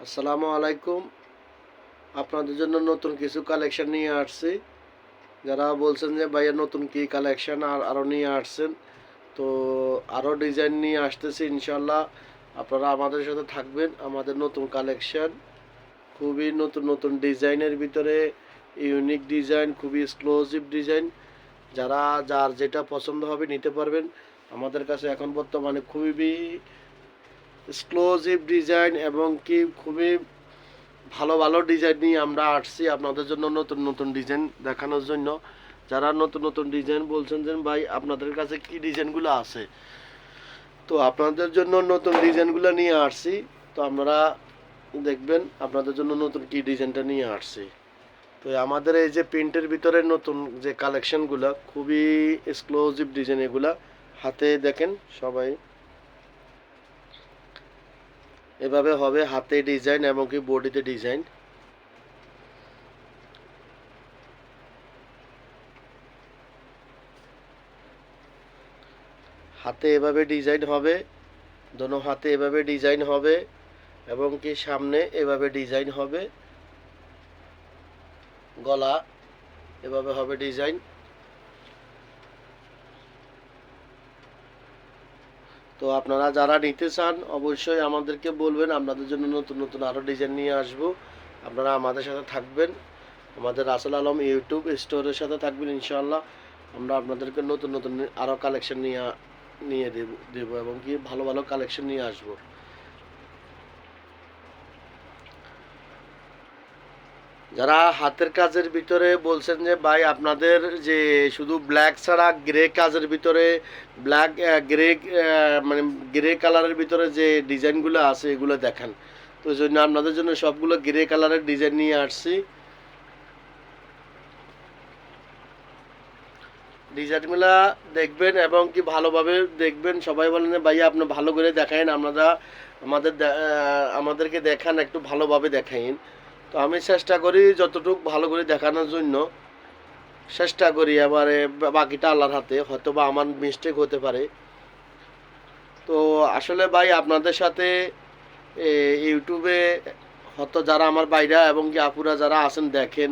আসসালামু আলাইকুম। আপনাদের জন্য নতুন কিছু কালেকশন নিয়ে আসছি। যারা বলছেন যে ভাইয়া নতুন কি কালেকশন আরও নিয়ে আসছেন, তো আরও ডিজাইন নিয়ে আসতেছি ইনশাল্লাহ। আপনারা আমাদের সাথে থাকবেন। আমাদের নতুন কালেকশন খুবই নতুন নতুন ডিজাইনের ভিতরে ইউনিক ডিজাইন, খুবই এক্সক্লুসিভ ডিজাইন। যারা যার যেটা পছন্দ হবে নিতে পারবেন। আমাদের কাছে এখন বর্তমানে খুবই এক্সক্লুসিভ ডিজাইন এবং কি খুবই ভালো ভালো ডিজাইন নিয়ে আমরা আসছি আপনাদের জন্য নতুন নতুন ডিজাইন দেখানোর জন্য। যারা নতুন নতুন ডিজাইন বলছেন যে ভাই আপনাদের কাছে কি ডিজাইনগুলো আছে, তো আপনাদের জন্য নতুন ডিজাইনগুলো নিয়ে আসছি। তো আপনারা দেখবেন আপনাদের জন্য নতুন কি ডিজাইনটা নিয়ে আসছি। তো আমাদের এই যে প্রিন্টের ভিতরে নতুন যে কালেকশনগুলো খুবই এক্সক্লুসিভ ডিজাইন, এগুলা হাতে দেখেন সবাই এভাবে হবে, হাতে ডিজাইন এবং কি বডিতে ডিজাইন। হাতে এভাবে ডিজাইন হবে, দোনো হাতে এভাবে ডিজাইন হবে এবং কি সামনে এভাবে ডিজাইন হবে, গলা এভাবে হবে ডিজাইন। তো আপনারা যারা নিতে চান অবশ্যই আমাদেরকে বলবেন, আপনাদের জন্য নতুন নতুন আরও ডিজাইন নিয়ে আসব। আপনারা আমাদের সাথে থাকবেন, আমাদের রাসেল আলম ইউটিউব স্টোরের সাথে থাকবেন ইনশাআল্লাহ। আমরা আপনাদেরকে নতুন নতুন আরও কালেকশন নিয়ে দেব এবং কি ভালো ভালো কালেকশন নিয়ে আসব। যারা হাতের কাজের ভিতরে বলছেন যে ভাই আপনাদের যে শুধু ব্ল্যাক ছাড়া গ্রে কাজের ভিতরে ব্ল্যাক গ্রে মানে গ্রে কালারের ভিতরে যে ডিজাইনগুলো আছে এগুলো দেখান, তো ওই জন্য আপনাদের জন্য সবগুলো গ্রে কালারের ডিজাইন নিয়ে আসছি। ডিজাইনগুলো দেখবেন এবং কি ভালোভাবে দেখবেন। সবাই বলেন যে ভাইয়া আপনি ভালো করে দেখাইন, আপনারা আমাদেরকে দেখান, একটু ভালোভাবে দেখাইন। তো আমি চেষ্টা করি যতটুকু ভালো করে দেখানোর জন্য চেষ্টা করি, এবারে বাকিটা আল্লাহর হাতে, হয়তো বা আমার মিস্টেক হতে পারে। তো আসলে ভাই আপনাদের সাথে ইউটিউবে হয়তো যারা আমার বাইরা এবং কি আপুরা যারা আছেন দেখেন,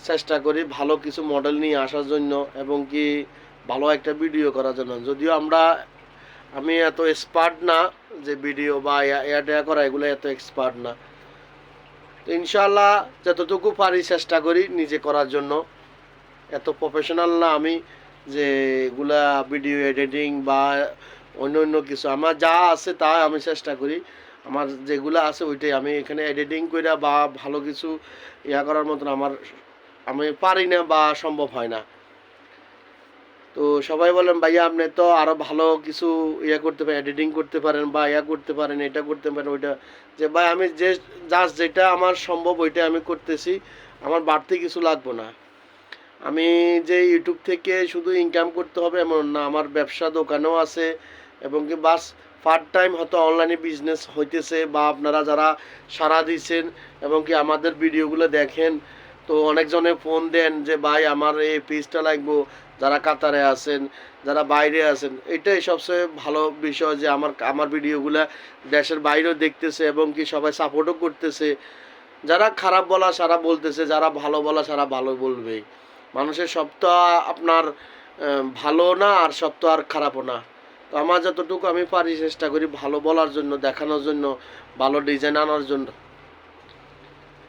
চেষ্টা করি ভালো কিছু মডেল নিয়ে আসার জন্য এবং কি ভালো একটা ভিডিও করার জন্য। যদিও আমি এত এক্সপার্ট না যে ভিডিও বা এয়া করা, এগুলো এত এক্সপার্ট না। তো ইনশাআল্লাহ যতটুকু পারি চেষ্টা করি নিজে করার জন্য। এত প্রফেশনাল না আমি যে এগুলা ভিডিও এডিটিং বা অন্য অন্য কিছু। আমার যা আছে তা আমি চেষ্টা করি, আমার যেগুলো আছে ওইটাই আমি এখানে এডিটিং করে বা ভালো কিছু করার মতন আমি পারি না বা সম্ভব হয় না। তো সবাই বলেন ভাইয়া আপনি তো আরও ভালো কিছু করতে পারেন, এডিটিং করতে পারেন বা করতে পারেন, এটা করতে পারেন ওইটা। যে ভাই আমি জাস্ট যেটা আমার সম্ভব ওইটা আমি করতেছি, আমার বাড়তি কিছু লাগবে না। আমি যে ইউটিউব থেকে শুধু ইনকাম করতে হবে এমন না, আমার ব্যবসা দোকানেও আছে এবং কি বাস পার্ট টাইম হয়তো অনলাইনে বিজনেস হইতেছে। বা আপনারা যারা সাড়া দিচ্ছেন এবং কি আমাদের ভিডিওগুলো দেখেন, তো অনেকজনে ফোন দেন যে ভাই আমার এই পিসটা লাগবো, যারা কাতারে আছেন, যারা বাইরে আছেন। এটাই সবচেয়ে ভালো বিষয় যে আমার ভিডিওগুলো দেশের বাইরেও দেখতেছে এবং কি সবাই সাপোর্টও করতেছে। যারা খারাপ বলা সারা বলতেছে, যারা ভালো বলা সারা ভালো বলবেই। মানুষের সব তো আপনার ভালো না, আর সব তো আর খারাপও না। তো আমার যতটুকু আমি পারি চেষ্টা করি ভালো বলার জন্য, দেখানোর জন্য, ভালো ডিজাইন আনার জন্য।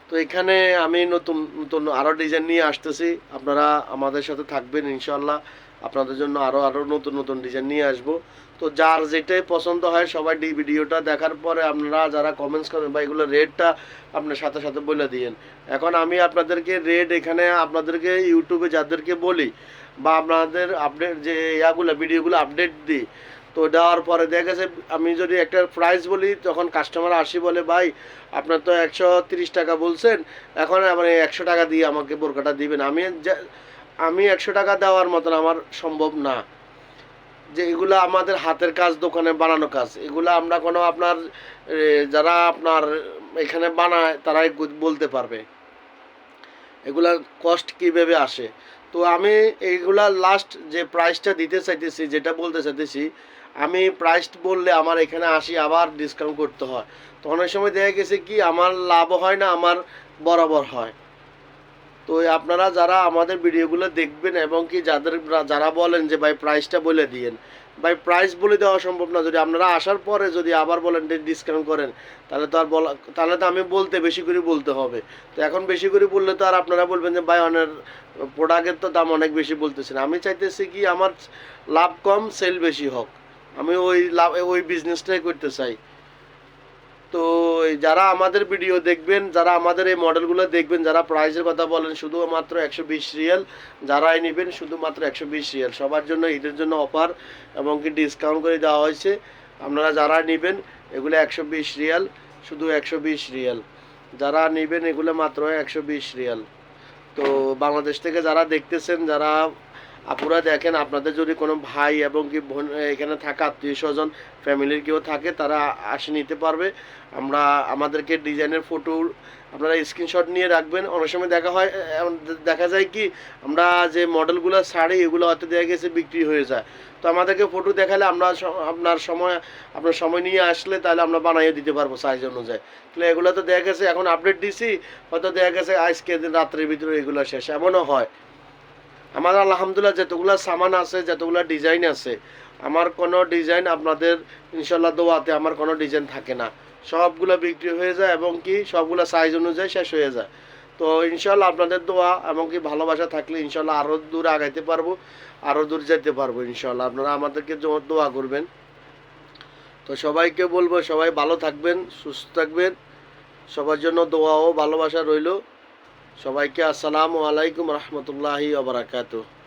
তো এখানে আমি নতুন নতুন আরও ডিজাইন নিয়ে আসতেছি, আপনারা আমাদের সাথে থাকবেন ইনশাল্লাহ। আপনাদের জন্য আরও নতুন নতুন ডিজাইন নিয়ে আসবো। তো যার যেটাই পছন্দ হয় সবাই ভিডিওটা দেখার পরে আপনারা যারা কমেন্টস করেন বা এগুলো রেটটা আপনার সাথে সাথে বলে দিয়েন। এখন আমি আপনাদেরকে রেট এখানে আপনাদেরকে ইউটিউবে যাদেরকে বলি বা আপনাদের আপডেট যে ভিডিওগুলো আপডেট দিই, তো দেওয়ার পরে দেখা গেছে আমি যদি একটা প্রাইস বলি তখন কাস্টমার আসি বলে ভাই আপনার তো 130 টাকা বলছেন, এখন আবার 100 টাকা দিয়ে আমাকে বোরকাটা দিবেন। আমি 100 টাকা দেওয়ার মতন আমার সম্ভব না। যে এগুলো আমাদের হাতের কাজ, দোকানে বানানো কাজ, এগুলো আমরা কোনো আপনার যারা আপনার এখানে বানায় তারাই বলতে পারবে এগুলার কস্ট কীভাবে আসে। তো আমি এইগুলা লাস্ট যে প্রাইসটা দিতে চাইতেছি, যেটা বলতে চাইতেছি, আমি প্রাইস বললে আমার এখানে আসি আবার ডিসকাউন্ট করতে হয়। তো অনেক সময় দেখা গেছে কি আমার লাভ হয় না, আমার বরাবর হয়। তো আপনারা যারা আমাদের ভিডিওগুলো দেখবেন এবং কি যারা বলেন যে ভাই প্রাইসটা বলে দিয়েন, ভাই প্রাইস বলে দেওয়া সম্ভব না। যদি আপনারা আসার পরে যদি আবার বলেন ডিসকাউন্ট করেন, তাহলে তো আর বলা, তাহলে তো আমি বলতে বেশি করে বলতে হবে। তো এখন বেশি করে বললে তো আর আপনারা বলবেন যে ভাই অনেক প্রোডাক্টের তো দাম অনেক বেশি বলতেছেন। আমি চাইতেছি কি আমার লাভ কম, সেল বেশি হোক। আমি ওই বিজনেসটাই করতে চাই। তো যারা আমাদের ভিডিও দেখবেন, যারা আমাদের এই মডেলগুলো দেখবেন, যারা প্রাইসের কথা বলেন শুধুমাত্র 120 রিয়াল, যারাই নেবেন শুধুমাত্র 120 রিয়াল, সবার জন্য ঈদের জন্য অফার এবং কি ডিসকাউন্ট করে দেওয়া হয়েছে। আপনারা যারা নেবেন এগুলো 120 রিয়াল, শুধু 120 রিয়াল, যারা নেবেন এগুলো মাত্র 120 রিয়াল। তো বাংলাদেশ থেকে যারা দেখতেছেন, যারা আপুরা দেখেন, আপনাদের যদি কোনো ভাই এবং কি বোন এখানে থাকা আত্মীয় স্বজন ফ্যামিলির কেউ থাকে, তারা আসে নিতে পারবে। আমাদেরকে ডিজাইনের ফটো আপনারা স্ক্রিনশট নিয়ে রাখবেন। অনেক সময় দেখা যায় কি আমরা যে মডেলগুলো ছাড়ি এগুলো হয়তো দেখা গেছে বিক্রি হয়ে যায়। তো আমাদেরকে ফটো দেখালে আমরা আপনার সময় নিয়ে আসলে তাহলে আমরা বানিয়ে দিতে পারবো সাইজ অনুযায়ী। তাহলে এগুলো তো দেখা গেছে এখন আপডেট দিছি, হয়তো দেখা গেছে আজকে রাত্রের ভিতরে এগুলো শেষ, এমনও হয়। আমার আলহামদুলিল্লাহ যতগুলো সামান আছে, যতগুলো ডিজাইন আছে, আমার কোনো ডিজাইন আপনাদের ইনশাল্লাহ দোয়াতে আমার কোনো ডিজাইন থাকে না, সবগুলো বিক্রি হয়ে যায় এবং কি সবগুলো সাইজ অনুযায়ী শেষ হয়ে যায়। তো ইনশাল্লাহ আপনাদের দোয়া এবং কি ভালোবাসা থাকলে ইনশাল্লাহ আরও দূর আগাইতে পারবো, আরও দূর যেতে পারবো ইনশাল্লাহ। আপনারা আমাদেরকে দোয়া করবেন। তো সবাইকে বলবো সবাই ভালো থাকবেন, সুস্থ থাকবেন, সবার জন্য দোয়া ও ভালোবাসা রইল। সবাইকে আসসালামু আলাইকুম রহমতুল্লাহি ওয়া বারাকাতুহু।